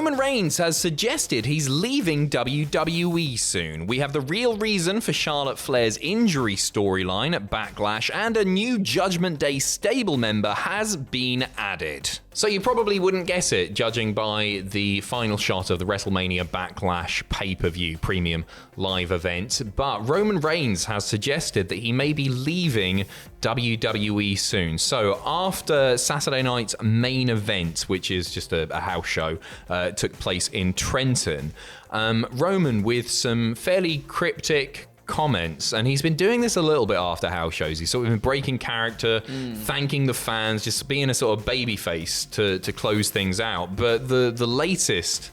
Roman Reigns has suggested he's leaving WWE soon. We have the real reason for Charlotte Flair's injury storyline at Backlash, and a new Judgment Day stable member has been added. So you probably wouldn't guess it, judging by the final shot of the WrestleMania Backlash pay-per-view premium live event, but Roman Reigns has suggested that he may be leaving WWE soon. So after Saturday night's main event, which is just a house show, took place in Trenton, Roman, with some fairly cryptic comments, and he's been doing this a little bit after house shows. He's sort of been breaking character, thanking the fans, just being a sort of baby face to close things out. But the latest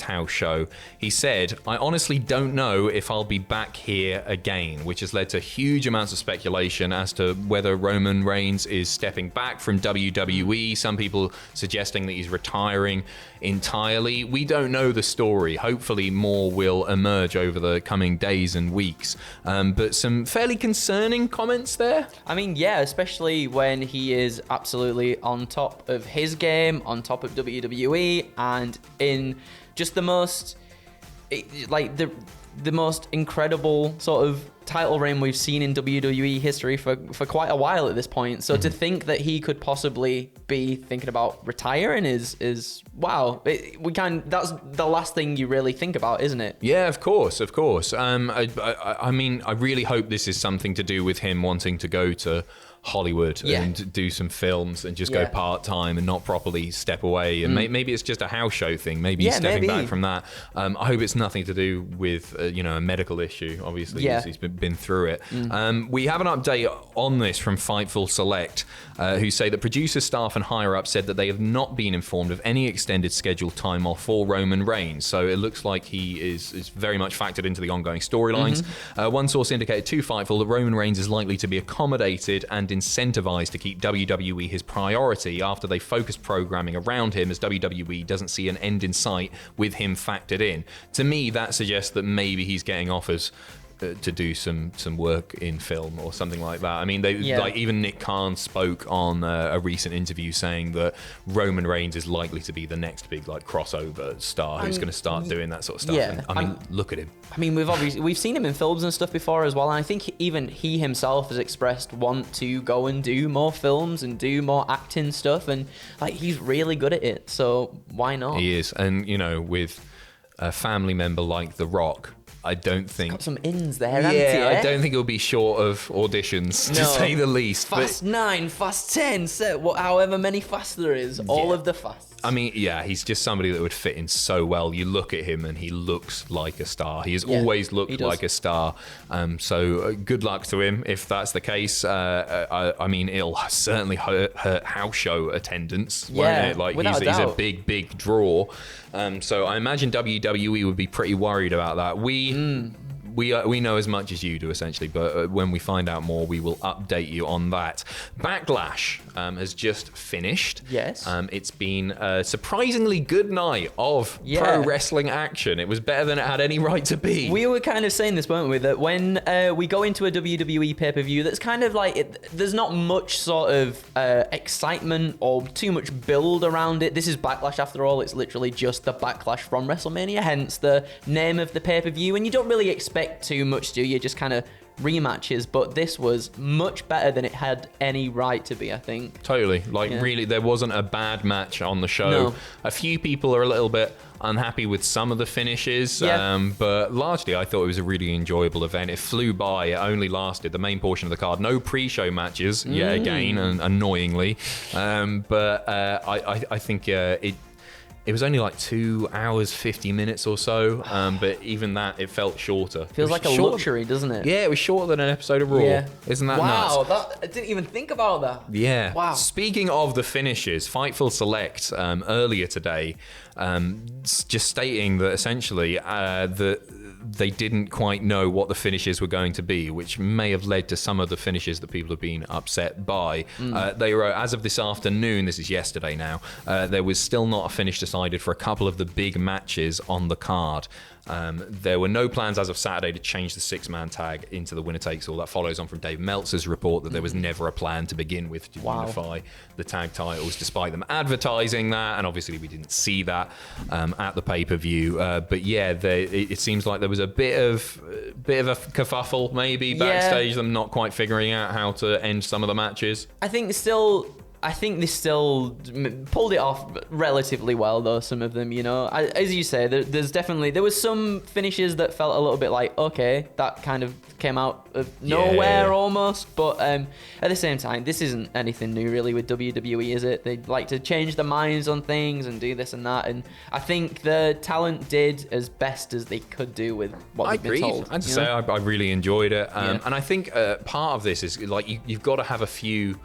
house show, he said, "I honestly don't know if I'll be back here again," which has led to huge amounts of speculation as to whether Roman Reigns is stepping back from WWE. Some people suggesting that he's retiring entirely. We don't know the story. Hopefully more will emerge over the coming days and weeks. But some fairly concerning comments there. I mean, yeah, especially when he is absolutely on top of his game, on top of WWE, and in just the most, like, the most incredible sort of title reign we've seen in WWE history for quite a while at this point. So to think that he could possibly be thinking about retiring is wow. That's the last thing you really think about, isn't it? Yeah, of course. I mean, I really hope this is something to do with him wanting to go to Hollywood and do some films and just go part-time and not properly step away, and maybe it's just a house show thing. Maybe he's stepping back from that. I hope it's nothing to do with a medical issue. Obviously, he's been through it. We have an update on this from Fightful Select, who say that producer, staff and higher-ups said that they have not been informed of any extended scheduled time off for Roman Reigns. So it looks like he is very much factored into the ongoing storylines. One source indicated to Fightful that Roman Reigns is likely to be accommodated and incentivized to keep WWE his priority after they focused programming around him, as WWE doesn't see an end in sight with him factored in. To me, that suggests that maybe he's getting offers to do some work in film or something like that. I mean, like even Nick Khan spoke on a recent interview saying that Roman Reigns is likely to be the next big crossover star who's going to start doing that sort of stuff. Yeah, and, I mean, look at him. I mean, we've seen him in films and stuff before as well, and I think even he himself has expressed want to go and do more films and do more acting stuff, and he's really good at it. So why not? He is, and with a family member like The Rock, I don't think... Got some ins there, I don't think it'll be short of auditions, to say the least. Fast 9, Fast 10, however many fast there is, all of the fasts. I mean, he's just somebody that would fit in so well. You look at him and he looks like a star. He has always looked like a star. So good luck to him if that's the case. I mean, it'll certainly hurt house show attendance, won't it? He's a big draw. So I imagine WWE would be pretty worried about that. We know as much as you do, essentially, but when we find out more, we will update you on that. Backlash has just finished. Yes. It's been a surprisingly good night of pro wrestling action. It was better than it had any right to be. We were kind of saying this, weren't we, that when we go into a WWE pay-per-view, that's kind of there's not much sort of excitement or too much build around it. This is Backlash, after all. It's literally just the Backlash from WrestleMania, hence the name of the pay-per-view, and you don't really expect too much, do you? Just kind of rematches, but this was much better than it had any right to be, I think. Totally. Really, there wasn't a bad match on the show. No. A few people are a little bit unhappy with some of the finishes, but largely I thought it was a really enjoyable event. It flew by. It only lasted the main portion of the card. No pre-show matches, yet again, and annoyingly. But I think it was only 2 hours, 50 minutes or so, but even that, it felt shorter. Feels like a luxury, doesn't it? Yeah, it was shorter than an episode of Raw. Yeah. Isn't that nuts? Wow, I didn't even think about that. Yeah. Wow. Speaking of the finishes, Fightful Select earlier today, just stating that essentially they didn't quite know what the finishes were going to be, which may have led to some of the finishes that people have been upset by. They were, as of this afternoon, this is yesterday now, there was still not a finish decided decided for a couple of the big matches on the card. There were no plans as of Saturday to change the 6-man tag into the winner takes all. That follows on from Dave Meltzer's report that there was never a plan to begin with to unify the tag titles, despite them advertising that. And obviously we didn't see that at the pay-per-view. But yeah, it seems like there was a bit of a kerfuffle maybe backstage, them not quite figuring out how to end some of the matches. I think they still pulled it off relatively well, though, some of them, you know. As you say, there was some finishes that felt a little bit like, okay, that kind of came out of nowhere almost. But at the same time, this isn't anything new really with WWE, is it? They like to change their minds on things and do this and that. And I think the talent did as best as they could do with what they've been told. I'd say I really enjoyed it. And I think part of this is, like, you've got to have a few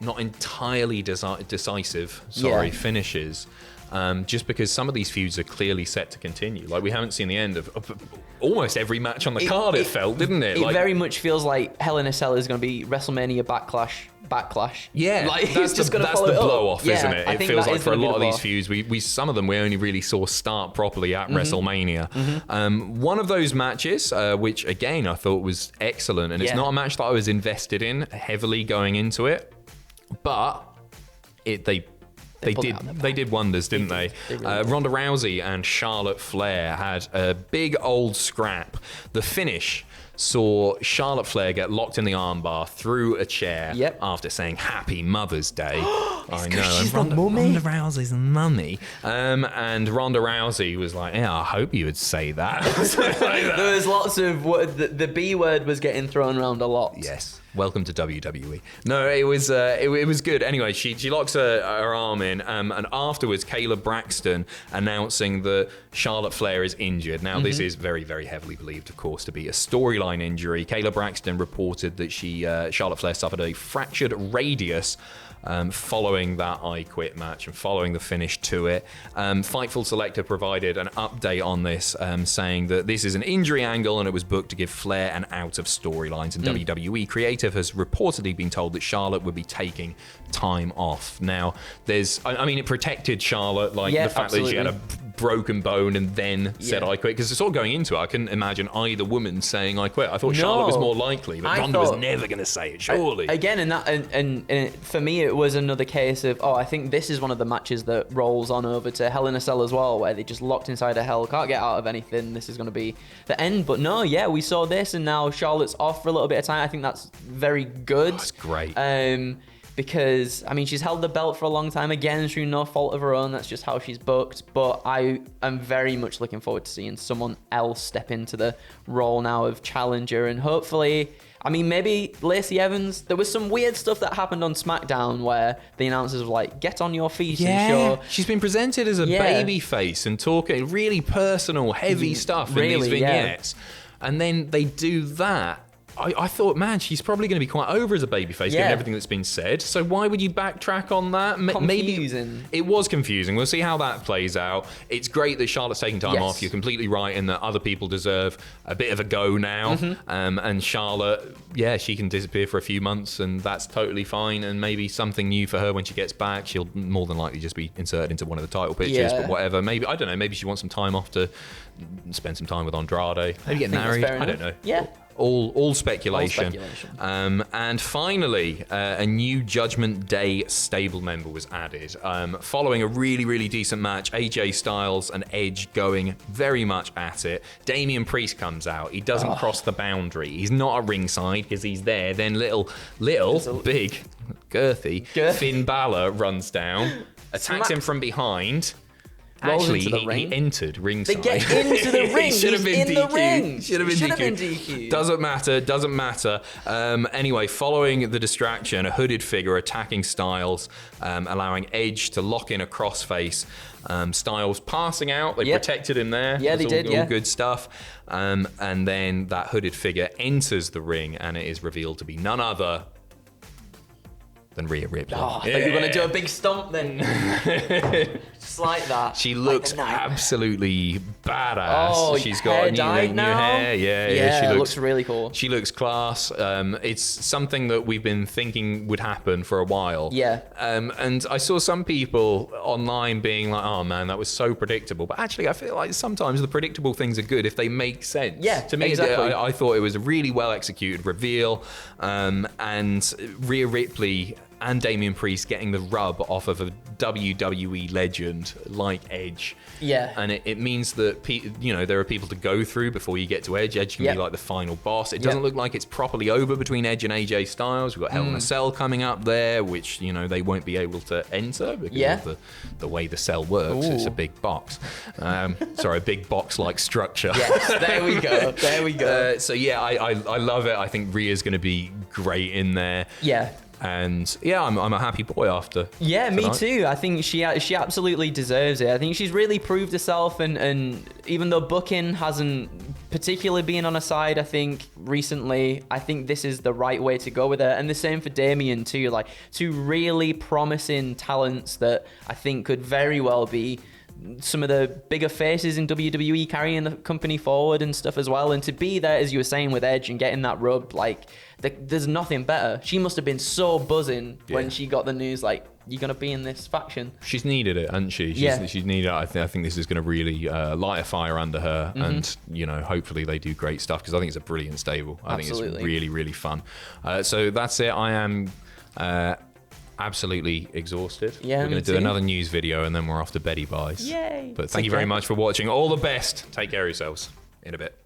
not entirely decisive finishes, just because some of these feuds are clearly set to continue. Like, we haven't seen the end of almost every match on the card, it felt, didn't it? It very much feels like Hell in a Cell is going to be WrestleMania Backlash. Yeah, like, that's the blow off, isn't it? It feels like for a lot of these feuds, we some of them we only really saw start properly at WrestleMania. One of those matches, which again I thought was excellent, and it's not a match that I was invested in heavily going into it, but they did wonders, didn't they? Ronda Rousey and Charlotte Flair had a big old scrap. The finish saw Charlotte Flair get locked in the armbar through a chair after saying Happy Mother's Day. I know. She's Ronda Rousey's mummy. And Ronda Rousey was like, yeah, I hope you would say that. There was lots of the B word was getting thrown around a lot. Yes. Welcome to WWE. No, it was good. Anyway, she locks her arm in, and afterwards, Kayla Braxton announcing that Charlotte Flair is injured. Now, this is very, very heavily believed, of course, to be a storyline injury. Kayla Braxton reported that Charlotte Flair suffered a fractured radius following that I Quit match and following the finish to it. Fightful Selector provided an update on this, saying that this is an injury angle and it was booked to give Flair an out of storylines. And WWE Creative has reportedly been told that Charlotte would be taking time off. Now, it protected Charlotte, like the fact that she had a broken bone and then said I quit, because it's all going into it. I couldn't imagine either woman saying I quit. I thought Charlotte was more likely, but Ronda was never going to say it, surely. Again, and for me, it was another case of, I think this is one of the matches that rolls on over to Hell in a Cell as well, where they just locked inside a hell, can't get out of anything. This is going to be the end. But no, we saw this, and now Charlotte's off for a little bit of time. I think that's very good. That's great. Because, she's held the belt for a long time, again, through no fault of her own. That's just how she's booked. But I am very much looking forward to seeing someone else step into the role now of challenger. And hopefully, maybe Lacey Evans. There was some weird stuff that happened on SmackDown where the announcers were like, get on your feet and show. She's been presented as a baby face and talking really personal, heavy stuff in these vignettes. And then they do that. I thought, man, she's probably going to be quite over as a babyface, given everything that's been said. So why would you backtrack on that? Confusing. Maybe it was confusing. We'll see how that plays out. It's great that Charlotte's taking time off. You're completely right in that other people deserve a bit of a go now. And Charlotte, she can disappear for a few months, and that's totally fine. And maybe something new for her when she gets back. She'll more than likely just be inserted into one of the title pictures. But whatever. Maybe, I don't know. Maybe she wants some time off to spend some time with Andrade. Maybe get married. I don't know. Yeah. All speculation. And finally, a new Judgment Day stable member was added. Following a really, really decent match, AJ Styles and Edge going very much at it. Damian Priest comes out. He doesn't cross the boundary. He's not at ringside because he's there. Then little, big, girthy Finn Balor runs down, attacks him from behind. Actually, he entered ringside. They get into the ring. Should have been in DQ. the ring. Should have been DQ. Doesn't matter. Anyway, following the distraction, a hooded figure attacking Styles, allowing Edge to lock in a crossface. Styles passing out. They protected him there. Yeah, they did. All good stuff. And then that hooded figure enters the ring, and it is revealed to be none other than Rhea Ripley. Oh, I thought you were going to do a big stomp then. Just like that. She looks absolutely badass. Oh, she's got new hair. Yeah, she looks really cool. She looks class. It's something that we've been thinking would happen for a while. Yeah. And I saw some people online being like, oh man, that was so predictable. But actually, I feel like sometimes the predictable things are good if they make sense. Yeah, to me, exactly. I thought it was a really well executed reveal. And Rhea Ripley and Damian Priest getting the rub off of a WWE legend like Edge. Yeah. And it means that, there are people to go through before you get to Edge. Edge can be like the final boss. It doesn't look like it's properly over between Edge and AJ Styles. We've got Hell in a Cell coming up there, which, they won't be able to enter because of the way the cell works. Ooh. It's a big box. Sorry, a big box-like structure. Yes, there we go. There we go. So, yeah, I love it. I think Rhea's going to be great in there. Yeah. And yeah, I'm a happy boy after. Yeah, tonight. Me too. I think she absolutely deserves it. I think she's really proved herself, and even though booking hasn't particularly been on her side, I think recently, I think this is the right way to go with her. And the same for Damian too. Like, two really promising talents that I think could very well be some of the bigger faces in WWE, carrying the company forward and stuff as well. And to be there, as you were saying, with Edge and getting that rub, like, there's nothing better. She must have been so buzzing when she got the news, like, you're going to be in this faction. She's needed it, hasn't she? She's needed it. I think this is going to really light a fire under her. And, hopefully they do great stuff, because I think it's a brilliant stable. I think it's really, really fun. So that's it. I am absolutely exhausted. Yeah, we're going to do another news video and then we're off to Betty Buys. Yay! But thank you very much for watching. All the best. Take care of yourselves. In a bit.